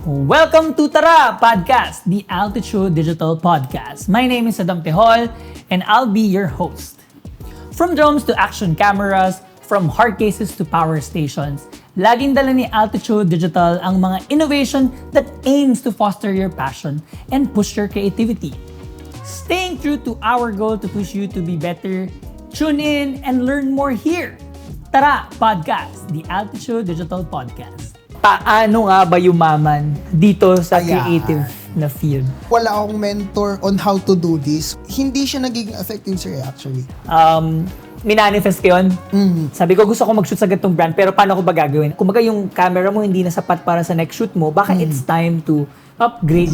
Welcome to Tara Podcast, the Altitude Digital Podcast. My name is Adam Tehol, and I'll be your host. From drones to action cameras, from hard cases to power stations, laging dala ni Altitude Digital ang mga innovation that aims to foster your passion and push your creativity. Staying true to our goal to push you to be better, tune in and learn more here. Tara Podcast, the Altitude Digital Podcast. Paano nga ba yumaman dito sa creative na field? Wala akong mentor on how to do this. Hindi siya nagiging effective, sir, actually. Minanifest ko yun. Sabi ko, gusto ko mag-shoot sa ganitong brand, pero paano ko ba gagawin? Kung baga yung camera mo hindi na sapat para sa next shoot mo, baka it's time to upgrade.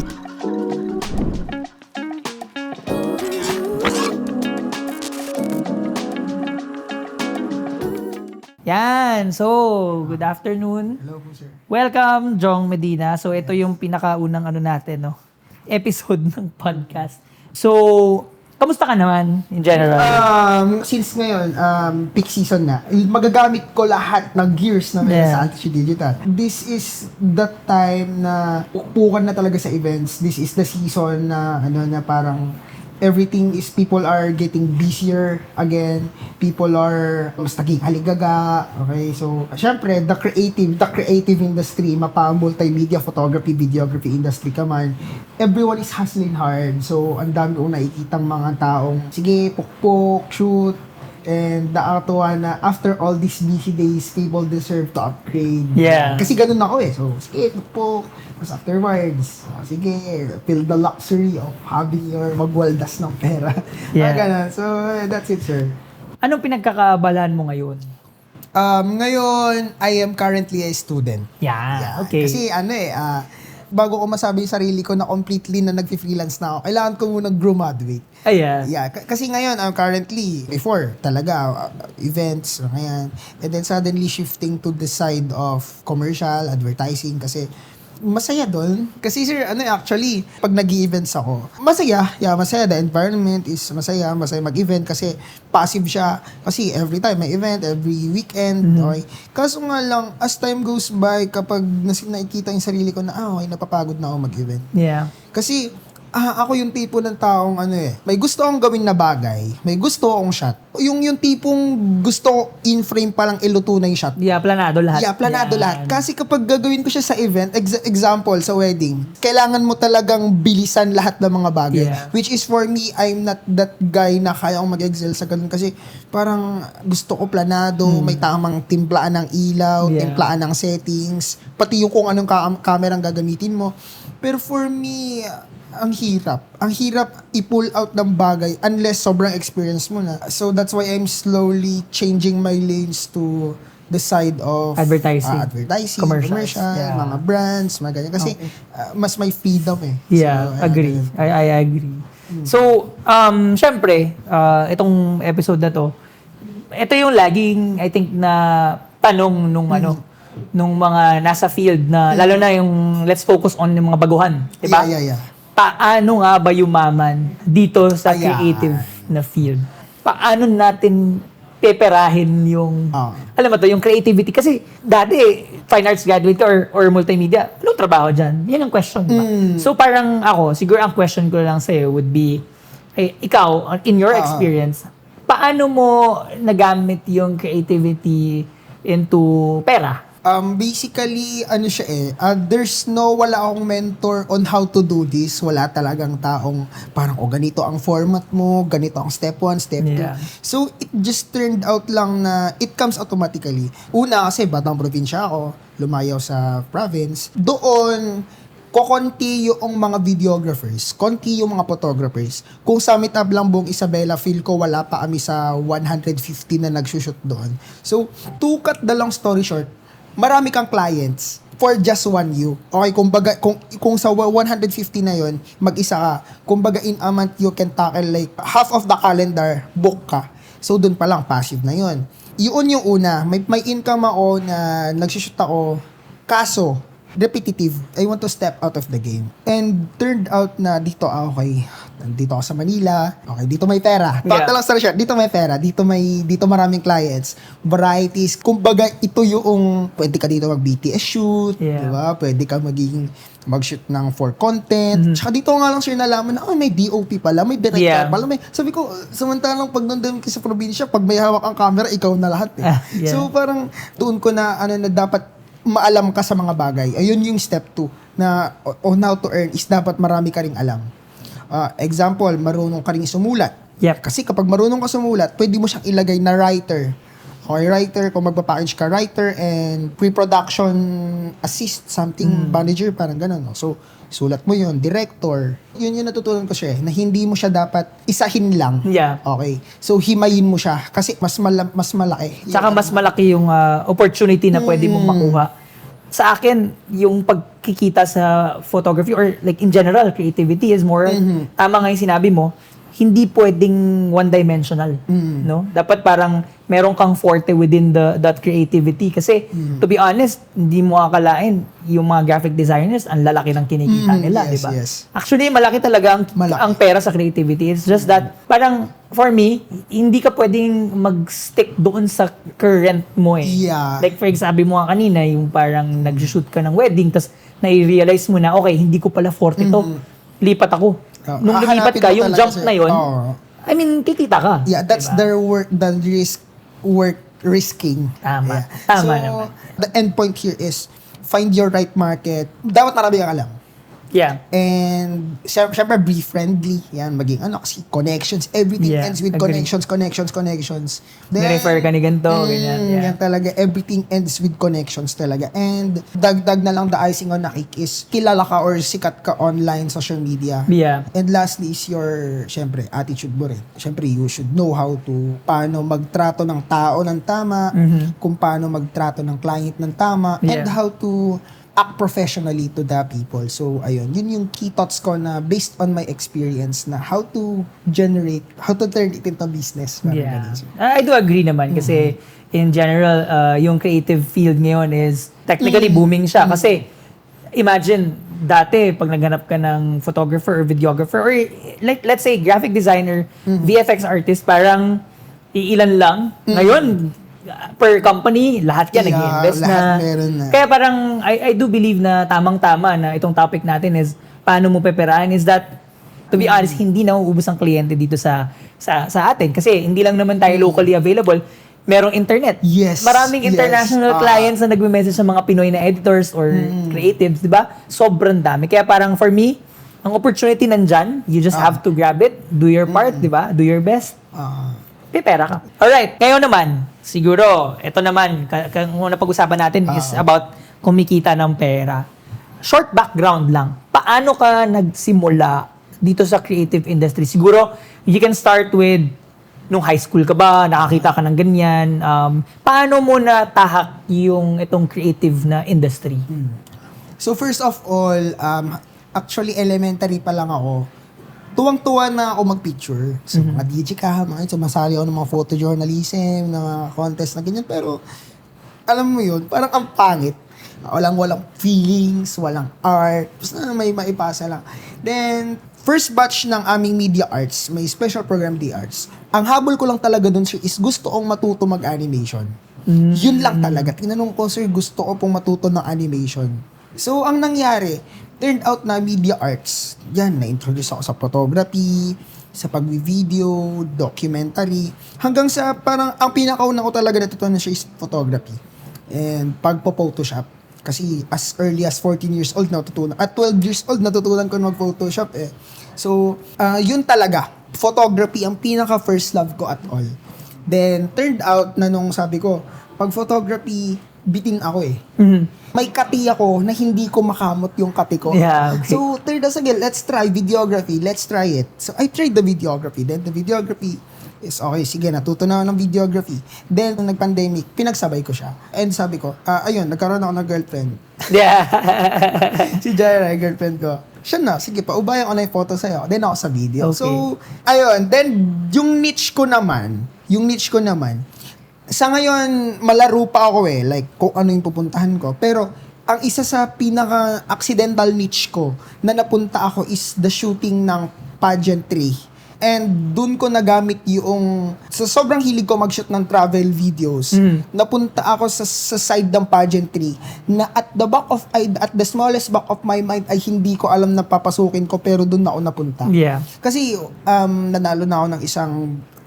Yan. So, good afternoon. Hello po, sir. Welcome, Jong Medina. So, ito yung pinakaunang natin, no? Episode ng podcast. So, kamusta ka naman in general? Since ngayon, peak season na, magagamit ko lahat ng gears na meron sa Altitude Digital. This is the time na pupukan na talaga sa events. This is the season na, na parang everything is, people are getting busier again. People are mas naging haligaga. Okay, so syempre the creative industry, multimedia, photography, videography industry ka man, everyone is hustling hard. So ang dami kong nakikitang mga taong sige, pukpok, shoot, and nakakatuwa na after all these busy days, people deserve to upgrade. Yeah. Kasi ganun ako eh. So, sige, pukpok. Tapos afterwards, sige, feel the luxury of having your magwaldas ng pera. Yeah. Ganun. So, that's it, sir. Anong pinagkakaabalahan mo ngayon? Ngayon, I am currently a student. Yeah, okay. Kasi bago ko masabi yung sarili ko na completely na nag-freelance na ako, kailangan ko muna graduate. Yeah, kasi ngayon, I'm currently, before talaga, events, ngayon, and then suddenly shifting to the side of commercial, advertising, kasi masaya doon. Kasi sir, actually, pag nag-i-events ako, masaya. Yeah, masaya. The environment is masaya mag-event kasi passive siya. Kasi every time may event, every weekend, okay. Kaso nga lang, as time goes by, kapag nakikita yung sarili ko na, okay, napapagod na ako mag-event. Yeah. Kasi, ako yung tipo ng taong may gusto akong gawin na bagay, may gusto akong shot. Yung tipong gusto ko in-frame pa lang iluto na yung shot. Yeah, planado lahat. Yeah, planado lahat. Kasi kapag gagawin ko siya sa event, example, sa wedding, kailangan mo talagang bilisan lahat ng mga bagay. Yeah. Which is for me, I'm not that guy na kaya akong mag-excel sa ganun. Kasi parang gusto ko planado, may tamang timplaan ng ilaw, timplaan ng settings, pati yung kung anong camera ang gagamitin mo. Pero for me, ang hirap i-pull out ng bagay unless sobrang experience mo na. So that's why I'm slowly changing my lanes to the side of advertising, commercial, mga brands, mga ganyan. Kasi mas may freedom eh. Yeah, so, agree. I agree. So, syempre, itong episode na to, ito yung laging, I think, na tanong nung nung mga nasa field na, lalo na yung let's focus on yung mga baguhan. Diba? Yeah. Paano nga ba yumaman dito sa creative na field? Paano natin peperahin yung, alam mo to, yung creativity? Kasi dati, fine arts graduate ka or multimedia, anong trabaho dyan? Yan ang question, diba? So parang ako, siguro ang question ko lang sa'yo would be, ikaw, in your experience, paano mo nagamit yung creativity into pera? Basically, wala akong mentor on how to do this. Wala talagang taong parang, ganito ang format mo, ganito ang step 1, step 2. So, it just turned out lang na it comes automatically. Una, kasi batang probinsya ako, lumayaw sa province. Doon, konti yung mga videographers, konti yung mga photographers. Kung sa Mitab lang buong Isabela, feel ko wala pa kami sa 150 na nagsushoot doon. So, to cut the long story short, marami kang clients for just one you. Okay, kung sa 150 na yon, mag-isa ka. Kumbaga in a month, you can tackle like half of the calendar, book ka. So, dun pa lang, passive na yon. Yun yung una. May income ako na nagsushoot ako. Kaso, repetitive. I want to step out of the game. And turned out na dito, okay, nandito ako sa Manila. Okay, dito may pera. Pakita lang sa short, dito may pera. Dito maraming clients. Varieties. Kumbaga, ito yung, pwede ka dito mag-BTS shoot. Di ba? Pwede ka mag-shoot ng for content. Tsaka dito nga lang sir nalaman na, may DOP pala, may director pala. Sabi ko, samantalang pag nandun ka sa probinsya, pag may hawak ang camera, ikaw na lahat eh. So parang, doon ko na, na dapat maalam ka sa mga bagay. Ayun yung step 2 na on how to earn is dapat marami ka ring alam. Example, marunong ka ring sumulat. Kasi kapag marunong ka sumulat, pwede mo siyang ilagay na writer. Okay, writer, kung magpapackage ka, writer and pre-production assist, something manager, parang gano'n. No? So, sulat mo yun, director. Yun yung natutunan ko siya na hindi mo siya dapat isahin lang. Okay. So, himayin mo siya kasi mas malaki. Tsaka mas malaki yung opportunity na pwede mong makuha. Sa akin, yung pagkikita sa photography or like in general, creativity is more, tama nga yung sinabi mo, hindi pwedeng one-dimensional, no? Dapat parang meron kang forte within that creativity. Kasi, to be honest, hindi mo akalain yung mga graphic designers, ang lalaki ng kinikita nila, di ba? Actually, malaki talaga ang pera sa creativity. It's just that, parang, for me, hindi ka pwedeng mag-stick doon sa current mo eh. Like, for example, mo nga kanina, yung parang nag-shoot ka ng wedding, tas nai-realize mo na, okay, hindi ko pala forte to. Lipat ako. Nung lumipat ka, yung jump na yun, I mean, kikita ka. That's diba? Work risking. Tama. So, naman. the end point here is find your right market. Dapat marami kang alam. And syempre be friendly. Yan, maging kasi connections. Everything ends with connections. Then, nirefer ka ni ganito, ganyan. Yan talaga. Everything ends with connections talaga. And dagdag na lang the icing on the cake is kilala ka or sikat ka online, social media. And lastly is your, syempre, attitude mo rin. Syempre, you should know how to, paano magtrato ng tao ng tama, kung paano magtrato ng client ng tama, and how to act professionally to the people. So, ayun. Yun yung key thoughts ko na based on my experience na how to turn it into business. I do agree naman kasi in general, yung creative field ngayon is technically booming siya. Kasi, imagine, dati, pag naghanap ka ng photographer or videographer or like, let's say, graphic designer, VFX artist, parang iilan lang. Ngayon, per company, lahat yan nag-i-invest na. Kaya parang, I do believe na tamang-tama na itong topic natin is, paano mo peperahan is that, to be honest, hindi na uubos ang kliyente dito sa atin. Kasi hindi lang naman tayo locally available. Merong internet. Maraming international clients na nagme-message sa mga Pinoy na editors or creatives, di ba? Sobrang dami. Kaya parang for me, ang opportunity nandyan, you just have to grab it, do your part, di ba? Do your best. Pera ka. Alright, ngayon naman, siguro, ito naman, kung napag-usapan natin is about kumikita ng pera. Short background lang. Paano ka nagsimula dito sa creative industry? Siguro, you can start with, nung high school ka ba, nakakita ka ng ganyan. Paano mo natahak yung itong creative na industry? So first of all, actually elementary pa lang ako, tuwang-tuwa na ako mag-picture. So, mga DJ ka, sumasali ako ng mga photojournalism, ng mga contest na ganyan. Pero, alam mo yun, parang ang pangit. Walang feelings, walang art. Basta may maipasa lang. Then, first batch ng aming media arts, may special program di arts. Ang habol ko lang talaga dun, sir, is gusto kong matuto mag-animation. Yun lang talaga. Tinanong ko, sir, gusto ko pong matuto ng animation. So, ang nangyari, turned out na media arts. Yan, na-introduce ako sa photography, sa pag-video, documentary. Hanggang sa parang, ang pinakauna ko talaga natutunan siya is photography. And pagpo-photoshop. Kasi as early as 14 years old natutunan. At 12 years old natutunan ko mag-photoshop eh. So, yun talaga. Photography ang pinaka-first love ko at all. Then, turned out na nung sabi ko, pag photography, bitin ako eh. May kati ako na hindi ko makamot yung kati ko. So, third as again, let's try videography. Let's try it. So, I tried the videography. Then, the videography is, okay, sige, natuto na ako ng videography. Then, nung nag-pandemic, pinagsabay ko siya. And sabi ko, ayun, nagkaroon ako ng girlfriend. Si Jaira, girlfriend ko. Siya na, sige, paubayan ko na yung photo sa'yo. Then, ako sa video. So, ayun. Then, yung niche ko naman, sa ngayon, malaro pa ako eh. Like, kung ano yung pupuntahan ko. Pero, ang isa sa pinaka-accidental niche ko na napunta ako is the shooting ng pageantry. And dun ko nagamit yung, sa sobrang hilig ko mag-shoot ng travel videos, napunta ako sa side ng pageantry na at the smallest back of my mind ay hindi ko alam na papasukin ko, pero dun ako napunta. Yeah. Kasi nanalo na ako ng isang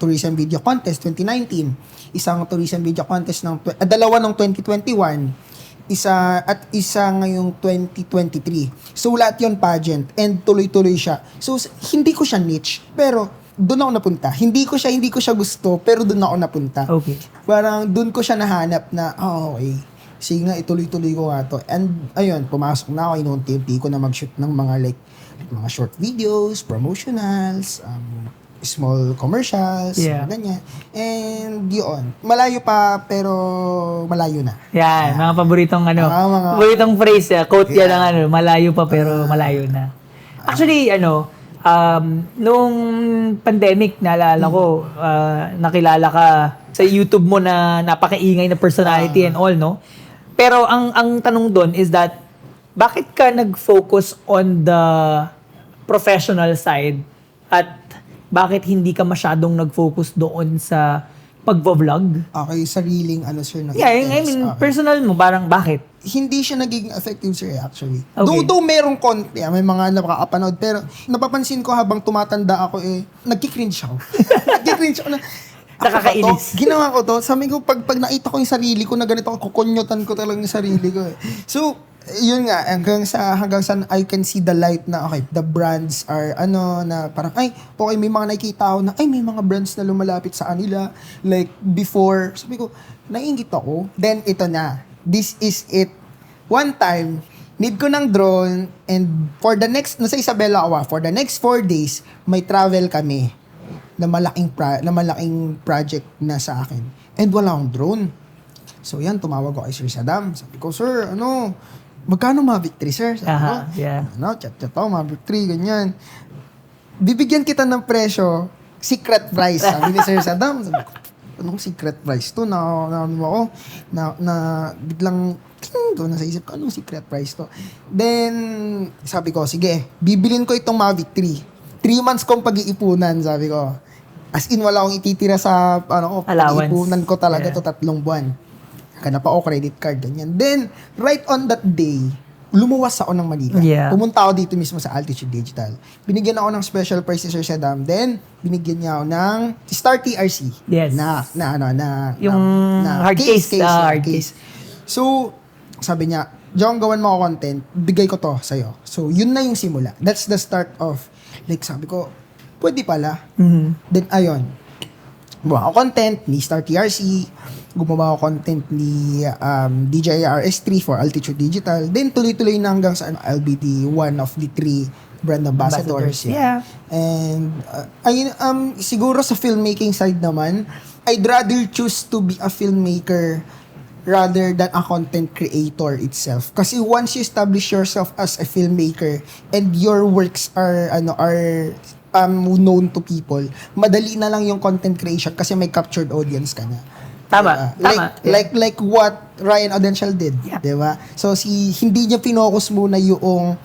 tourism video contest 2019, isang tourism video contest dalawa ng 2021, isa ngayong 2023. So, lahat yun pageant and tuloy-tuloy siya. So, hindi ko siya niche, pero doon ako napunta. Hindi ko siya gusto, pero doon ako napunta. Okay. Parang doon ko siya nahanap na, okay, sige nga, ituloy-tuloy ko nga to. And, ayun, pumasok na ako, inunti-unti ko na mag-shoot ng mga mga short videos, promotionals, small commercials, ganyan. And yun, malayo pa pero malayo na. Yan, mga paboritong paboritong phrase, quote yan ng malayo pa pero malayo na. Actually, noong pandemic, naalala ko, nakilala ka sa YouTube mo na napakaingay na personality and all, no? Pero ang tanong doon is that, bakit ka nag-focus on the professional side at bakit hindi ka masyadong nag-focus doon sa pag-vlog? Okay, sariling sir na yeah, I mean, okay. Personal mo, parang bakit? Hindi siya nagiging effective, sir, actually. Okay. Though merong konti, may mga nakakapanood, pero napapansin ko habang tumatanda ako, nagkikringe ako. Nagkikringe ako na, nakakainis. Ginawa ko to. Sabi ko, pag nakita ko yung sarili ko na ganito, kukunyotan ko talaga yung sarili ko. So, yun nga, hanggang sa I can see the light na, okay, the brands are, na parang, okay, may mga nakikita ako na, may mga brands na lumalapit sa kanila. Like, before, sabi ko, naiingit ako. Then, ito na. This is it. One time, need ko ng drone, and nasa Isabela ako, for the next 4 days, may travel kami na malaking project na sa akin. And wala akong drone. So, yan, tumawag ko kay Sir Saddam. Sabi ko, sir, magkano Mavic 3, sir? Sabi ko, chat ako, Mavic 3, ganyan. Bibigyan kita ng presyo, secret price. Sabi ni Sir Saddam, sabi ko, anong secret price to? Na biglang, doon nasa isip ko, anong secret price to? Then, sabi ko, sige, bibilin ko itong Mavic 3. 3 months kong pag-iipunan, sabi ko. As in, wala akong ititira sa, pag-iipunan ko talaga to 3 buwan. Kana pa ako credit card, ganyan. Then, right on that day, lumuwas ako ng Manila. Yeah. Pumunta ako dito mismo sa Altitude Digital. Binigyan ako ng special price ni Sir Saddam. Then, binigyan niya ako ng Star TRC. Yes. Yung hard case. So, sabi niya, Jong, gawan mo ako content, bigay ko to sa'yo. So, yun na yung simula. That's the start of, sabi ko, pwede pala. Mm-hmm. Then, ayun. Gumawa ako content ni Star TRC. Gumawa ako content ni DJI RS3 for Altitude Digital. Then, tuloy-tuloy na hanggang sa I'll be one of the 3 brand ambassadors. Yeah. And, siguro sa filmmaking side naman, I'd rather choose to be a filmmaker rather than a content creator itself. Kasi once you establish yourself as a filmmaker and your works are known to people, madali na lang yung content creation kasi may captured audience ka na. Tama. Like what Ryan Audencial did, diba? So hindi niya pinocus muna yung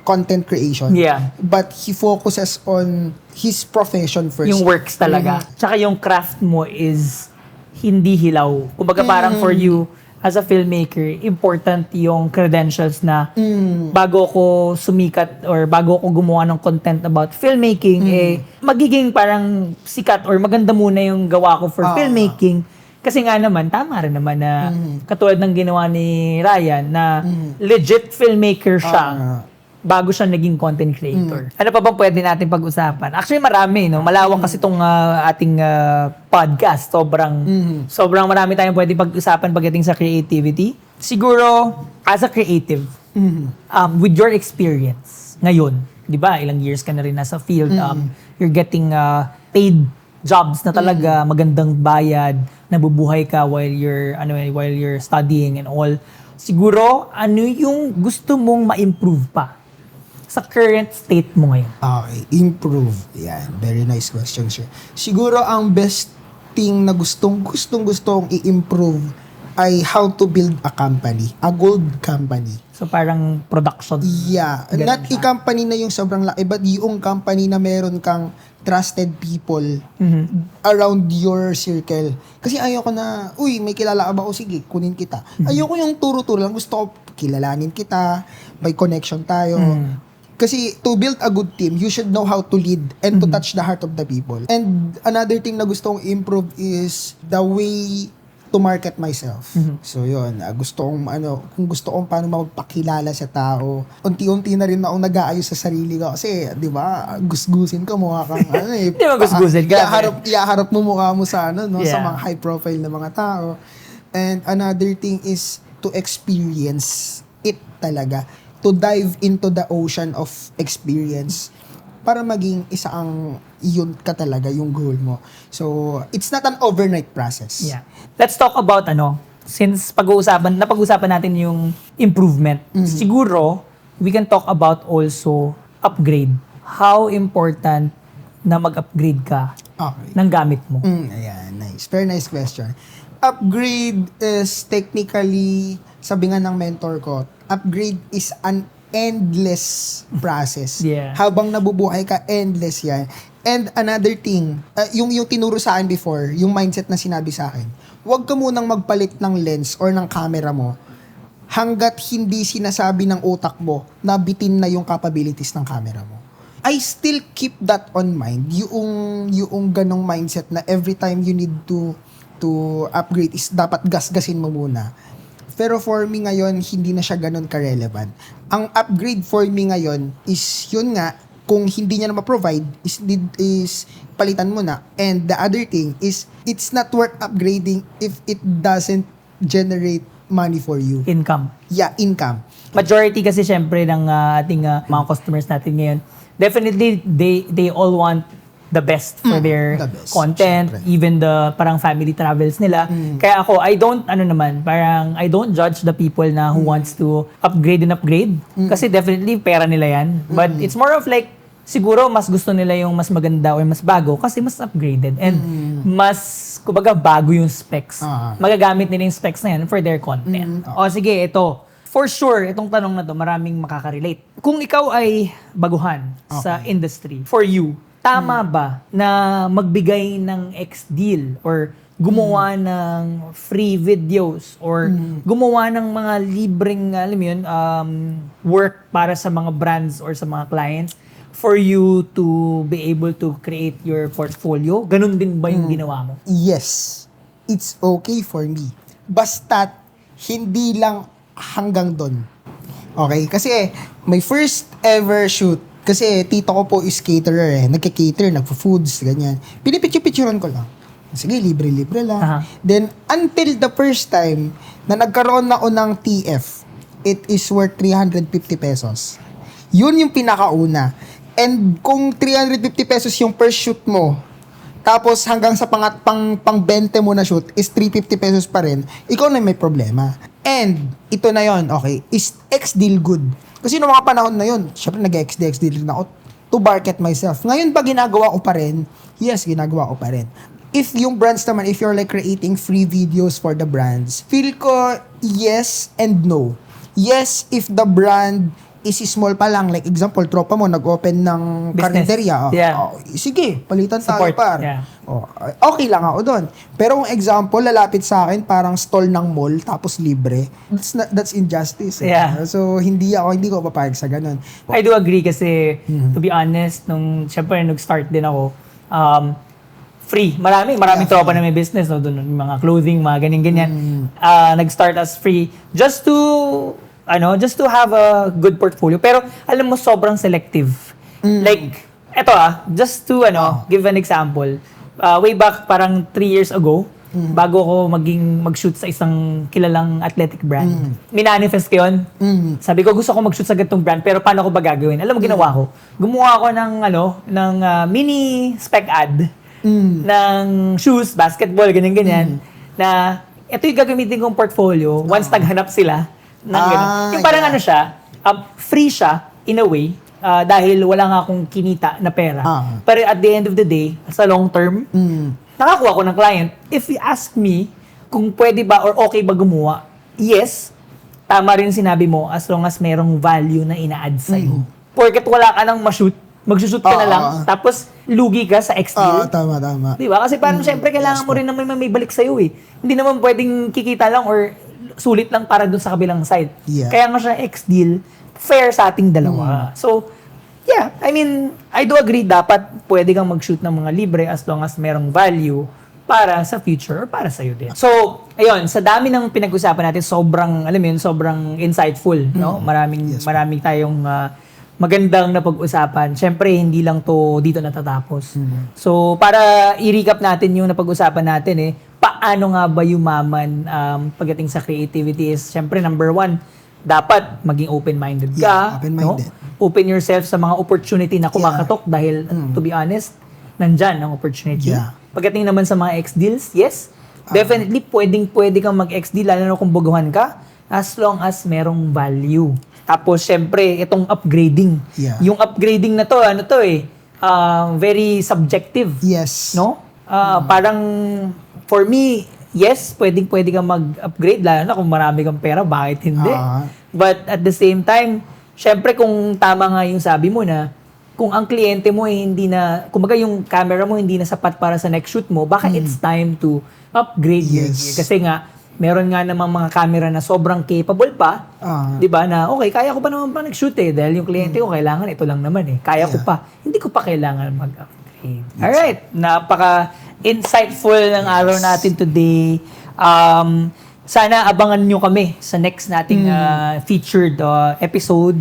content creation. Yeah. But he focuses on his profession first. Yung works talaga. Tsaka yung craft mo is hindi hilaw. Kumbaga parang for you, as a filmmaker, important yung credentials na bago ko sumikat or bago ko gumawa ng content about filmmaking, magiging parang sikat or maganda muna yung gawa ko for filmmaking. Kasi nga naman, tama rin naman na katulad ng ginawa ni Ryan na legit filmmaker siya bago siya naging content creator. Ano pa bang pwede natin pag-usapan? Actually, marami, no? Malawak kasi itong ating podcast. Sobrang marami tayong pwede pag-usapan pagdating sa creativity. Siguro, as a creative, with your experience ngayon, di ba, ilang years ka na rin nasa field, you're getting paid jobs na talaga, magandang bayad, nabubuhay ka while you're studying and all. Siguro, ano yung gusto mong ma-improve pa sa current state mo ngayon? Okay, improve. Yan, very nice question, sir. Siguro ang best thing na gustong i-improve ay how to build a company, a gold company. So parang production. Yeah. Ganun Not siya. i-company na yung sobrang laki, but yung company na meron kang trusted people around your circle. Kasi ayoko na, uy, may kilala ka ba? O sige, kunin kita. Ayoko yung turo-turo lang. Gusto ko kilalanin kita, may connection tayo. Kasi to build a good team, you should know how to lead and to touch the heart of the people. And another thing na gusto kong improve is the way to market myself. So yun, gusto kong kung gusto kong paano magpakilala sa tao. Unti-unti na rin ako nag-aayos sa sarili ko kasi, 'di ba, gusgusin ka mukha kang Di ba gusgusin ka? Iharap mo mukha mo sa sa Yeah. mga high profile na mga tao. And another thing is to experience it talaga. To dive into the ocean of experience para maging isa ang yun ka talaga, yung goal mo. So, it's not an overnight process. Yeah. Let's talk about since napag-uusapan natin yung improvement. Siguro, we can talk about also upgrade. How important na mag-upgrade ka Okay. ng gamit mo. Ayan, nice. Very nice question. Upgrade is technically, sabi nga ng mentor ko, upgrade is an endless process. Yeah. Habang nabubuhay ka, endless yan. And another thing, yung tinuro sa akin before, yung mindset na sinabi sa akin, huwag ka munang magpalit ng lens or ng camera mo hanggat hindi sinasabi ng utak mo na bitin na yung capabilities ng camera mo. I still keep that on mind, yung ganong mindset na every time you need to upgrade is dapat gasgasin mo muna. Pero for me ngayon, hindi na siya ganun ka-relevant. Ang upgrade for me ngayon is yun nga, kung hindi niya na ma-provide, is palitan mo na. And the other thing is, it's not worth upgrading if it doesn't generate money for you. Income. Yeah, income. Majority kasi syempre ng ating mga customers natin ngayon, definitely they all want the best for their the best, content, syempre. even the parang family travels nila. Kaya ako, I don't judge the people na who wants to upgrade and upgrade. Kasi definitely pera nila yan. But it's more of like, siguro mas gusto nila yung mas maganda or mas bago kasi mas upgraded and mas, kumbaga, bago yung specs. Magagamit nila yung specs na yan for their content. O sige, ito. For sure, itong tanong na to, maraming makaka-relate. Kung ikaw ay baguhan sa industry, for you, tama ba na magbigay ng X-deal or gumawa ng free videos or gumawa ng mga libreng, alam mo yun, work para sa mga brands or sa mga clients for you to be able to create your portfolio? Ganun din ba yung ginawa mo? Yes, it's okay for me. Basta't hindi lang hanggang doon. Okay? Kasi my first ever shoot, kasi tito ko po is caterer nagka-cater, nagpo-foods, ganyan. Pinipicture-picturean ko lang. Sige, libre-libre lang. Then, until the first time na nagkaroon na ako ng TF, it is worth 350 pesos. Yun yung pinakauna. And kung 350 pesos yung per shoot mo, tapos hanggang sa pang 20 mo na shoot is 350 pesos pa rin, ikaw na may problema. And, ito na yon, okay, is X-deal good? Kasi noong mga panahon na yun, syempre nag-X-deal na ako to market myself. Ngayon ba ginagawa ko pa rin? Yes, ginagawa ko pa rin. If yung brands naman, if you're like creating free videos for the brands, feel ko yes and no. Yes, if the brand is small pa lang, like example, tropa mo nag-open ng karinderya. Yeah. Sige, palitan Support. tayo par. Yeah. Okay lang ako doon. Pero kung example, lalapit sa akin parang stall ng mall tapos libre. That's injustice. Yeah. So hindi ko papayag sa ganun. I do agree kasi, to be honest, nung syempre nag-start din ako, free. Maraming tropa na may business, no? Doon, mga clothing, mga ganyan-ganyan. Nag-start as free just to have a good portfolio. Pero alam mo, sobrang selective. Like, eto just to give an example. Way back parang 3 years ago, bago ako mag-shoot sa isang kilalang athletic brand. Minanifest ko yun. Sabi ko, gusto ko mag-shoot sa ganitong brand, pero paano ko ba gagawin? Alam mo, ginawa ko. Gumawa ako ng mini spec ad ng shoes, basketball, ganyan-ganyan, na ito yung gagamitin kong portfolio once taghanap sila ng ganun. Yung parang siya, free siya in a way, dahil wala nga akong kinita na pera. Pero at the end of the day, sa long term, nakakuha ko ng client. If you ask me kung pwede ba or okay ba gumawa, yes. tama rin sinabi mo, as long as merong value na ina-add sa'yo. Porket wala ka nang ma-shoot, mag-shoot ka na lang, tapos lugi ka sa X-Deal. Tama. Di ba? Kasi parang syempre kailangan mo rin naman may balik sa'yo eh. Hindi naman pwedeng kikita lang or sulit lang para dun sa kabilang side. Yeah. Kaya nga siya X-Deal, fair sa ating dalawa. So, yeah, I mean, I do agree dapat pwede kang mag-shoot ng mga libre as long as merong value para sa future or para sa'yo din. So, ayun, sa dami ng pinag-usapan natin, sobrang, alam mo yun, sobrang insightful, no? Maraming tayong magandang na pag-usapan. Siyempre, hindi lang to dito natatapos. So, para i-recap natin yung napag-usapan natin paano nga ba yumaman pagdating sa creativity is, siyempre, number 1, dapat maging open-minded ka. Yeah, open-minded. No? Open yourself sa mga opportunity na kumakatok dahil, to be honest, nandyan ang opportunity. Yeah. Pagdating naman sa mga X-deals, yes, definitely pwede kang mag-X-deal, lalo na kung baguhan ka, as long as merong value. Tapos, syempre, itong upgrading. Yeah. Yung upgrading na to, very subjective. Yes. No? Parang, for me, yes, pwede kang mag-upgrade, lalo na kung marami kang pera, bakit hindi? But at the same time, syempre, kung tama nga yung sabi mo na, kung ang kliyente mo hindi na, kumbaga yung camera mo hindi na sapat para sa next shoot mo, baka it's time to upgrade your gear. Kasi nga, meron nga namang mga camera na sobrang capable pa, di ba, na okay, kaya ko pa naman pa nag-shoot dahil yung kliyente ko kailangan ito lang naman kaya ko pa, hindi ko pa kailangan mag-upgrade. Alright, napaka-insightful ng araw natin today. Sana abangan nyo kami sa next nating featured episode.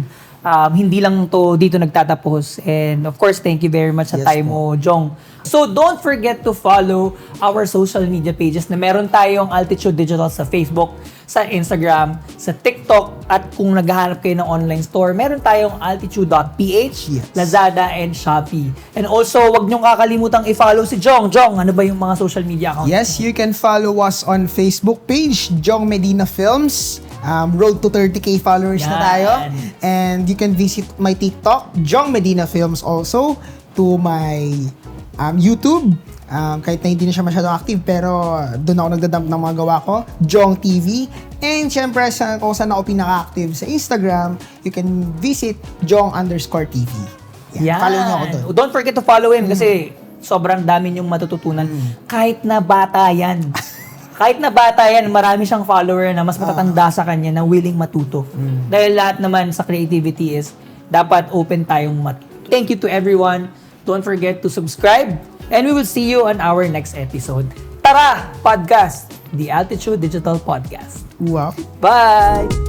Hindi lang to dito nagtatapos. And of course, thank you very much sa time mo, Jong. So don't forget to follow our social media pages na meron tayong Altitude Digital sa Facebook, sa Instagram, sa TikTok, at kung naghahanap kayo ng online store, meron tayong altitude.ph, Lazada, and Shopee. And also, wag niyong kakalimutang i-follow si Jong. Jong, ano ba yung mga social media accounts? Yes, you can follow us on Facebook page, Jong Medina Films. Road to 30K followers na tayo. And you can visit my TikTok, Jong Medina Films, also to my YouTube. Kahit na hindi na siya masyadong active, pero doon ako nagdadump ng mga gawa ko, Jong TV. And syempre, kung saan ako pinaka-active sa Instagram, you can visit Jong_TV. Yan. Follow niyo ako doon. Don't forget to follow him kasi sobrang dami niyong matututunan. Kahit na bata yan. Kahit na bata yan, marami siyang follower na mas matatanda sa kanya na willing matuto. Dahil lahat naman sa creativity is dapat open tayong matuto. Thank you to everyone. Don't forget to subscribe. And we will see you on our next episode. Tara! Podcast! The Altitude Digital Podcast. Wow. Bye!